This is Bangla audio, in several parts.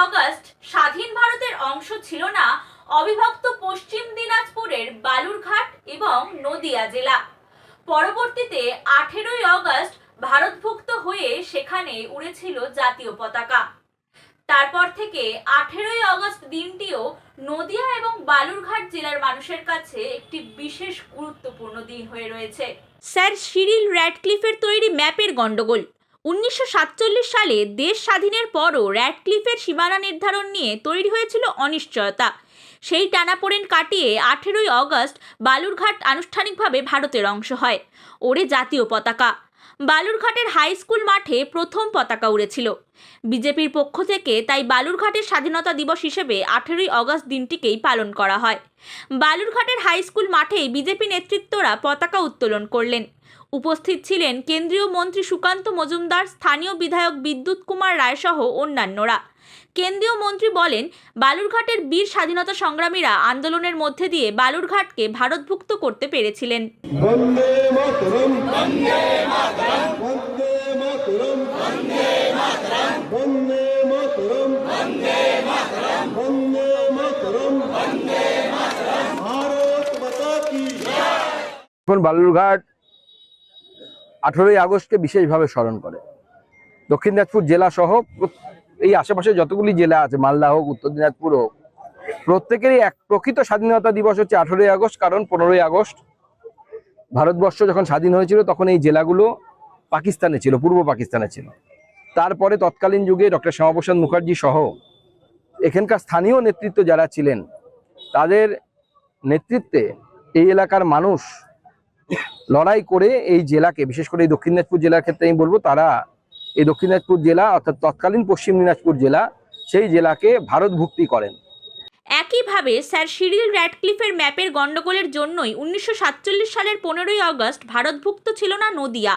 আগস্ট স্বাধীন ভারতের অংশ ছিল না অবিভক্ত পশ্চিম দিনাজপুরের বালুরঘাট এবং নদিয়া জেলা। পরবর্তীতে 18ই আগস্ট ভারতভুক্ত হয়ে সেখানে উড়েছিল জাতীয় পতাকা। তারপর থেকে 18ই আগস্ট দিনটিও নদিয়া এবং বালুরঘাট জেলার মানুষের কাছে একটি বিশেষ গুরুত্বপূর্ণ দিন হয়ে রয়েছে। স্যার সিরিল র্যাডক্লিফের তৈরি ম্যাপের গন্ডগোল। 1947 সালে দেশ স্বাধীনের পরও র্যাডক্লিফের সীমানা নির্ধারণ নিয়ে তৈরি হয়েছিল অনিশ্চয়তা। সেই টানাপোড়েন কাটিয়ে 18ই আগস্ট বালুরঘাট আনুষ্ঠানিকভাবে ভারতের অংশ হয়। ওড়ে জাতীয় পতাকা। বালুরঘাটের হাই স্কুল মাঠে প্রথম পতাকা উড়েছিল। বিজেপির পক্ষ থেকে তাই বালুরঘাটের স্বাধীনতা দিবস হিসেবে 18ই আগস্ট দিনটিকেই পালন করা হয়। বালুরঘাটের হাই স্কুল মাঠেই বিজেপি নেতৃত্বরা পতাকা উত্তোলন করলেন। উপস্থিত ছিলেন কেন্দ্রীয় মন্ত্রী সুকান্ত মজুমদার, স্থানীয় বিধায়ক বিদ্যুৎ কুমার রায় সহ অন্যান্যরা। কেন্দ্রীয় মন্ত্রী বলেন, বালুরঘাটের বীর স্বাধীনতা সংগ্রামীরা আন্দোলনের মধ্যে দিয়ে বালুরঘাটকে ভারতভুক্ত করতে পেরেছিলেন। বন্দে মাতরম, বন্দে মাতরম, বন্দে মাতরম, বন্দে মাতরম, বন্দে মাতরম, বন্দে মাতরম, বন্দে মাতরম, বন্দে মাতরম, ভারত মাতা কি জয়। এখন বালুরঘাট 18ই আগস্টকে বিশেষভাবে স্মরণ করে। দক্ষিণ দিনাজপুর জেলা সহ এই আশেপাশে যতগুলি জেলা আছে, মালদা হোক, উত্তর দিনাজপুর হোক, প্রত্যেকেরই এক প্রকৃত স্বাধীনতা দিবস হচ্ছে 18ই আগস্ট। কারণ 15ই আগস্ট ভারতবর্ষ যখন স্বাধীন হয়েছিল তখন এই জেলাগুলো পাকিস্তানে ছিল, পূর্ব পাকিস্তানে ছিল। তারপরে তৎকালীন যুগে ডক্টর শ্যামাপ্রসাদ মুখার্জি সহ এখানকার স্থানীয় নেতৃত্ব যারা ছিলেন তাদের নেতৃত্বে এই এলাকার মানুষ লড়াই করে এই জেলাকে, বিশেষ করে এই দক্ষিণ দিনাজপুর জেলার ক্ষেত্রে আমি বলবো, তারা এই দক্ষিণ দিনাজপুর জেলা অর্থাৎ তৎকালীন পশ্চিম দিনাজপুর জেলা, সেই জেলাকে ভারতভুক্তি করেন। একইভাবে স্যার সিরিল র্যাডক্লিফের ম্যাপের গন্ডগোলের জন্যই 1947 সালের 15ই আগস্ট ভারতভুক্ত ছিল না নদিয়া।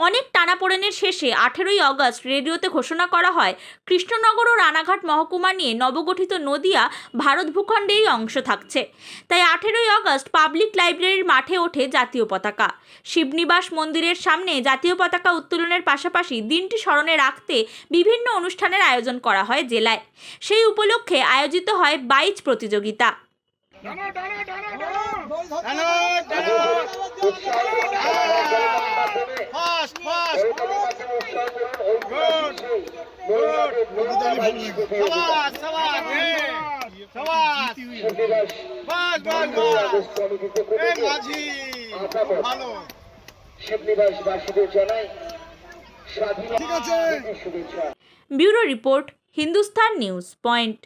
অনেক টানাপোড়েনের শেষে 18ই আগস্ট রেডিওতে ঘোষণা করা হয় কৃষ্ণনগর ও রানাঘাট মহকুমা নিয়ে নবগঠিত নদিয়া ভারত ভূখণ্ডেরই অংশ থাকছে। তাই 18ই আগস্ট পাবলিক লাইব্রেরির মাঠে ওঠে জাতীয় পতাকা। শিবনিবাস মন্দিরের সামনে জাতীয় পতাকা উত্তোলনের পাশাপাশি দিনটি স্মরণে রাখতে বিভিন্ন অনুষ্ঠানের আয়োজন করা হয় জেলায়। সেই উপলক্ষে আয়োজিত হয় বাইচ প্রতিযোগিতা। Bureau report, Hindustan news point.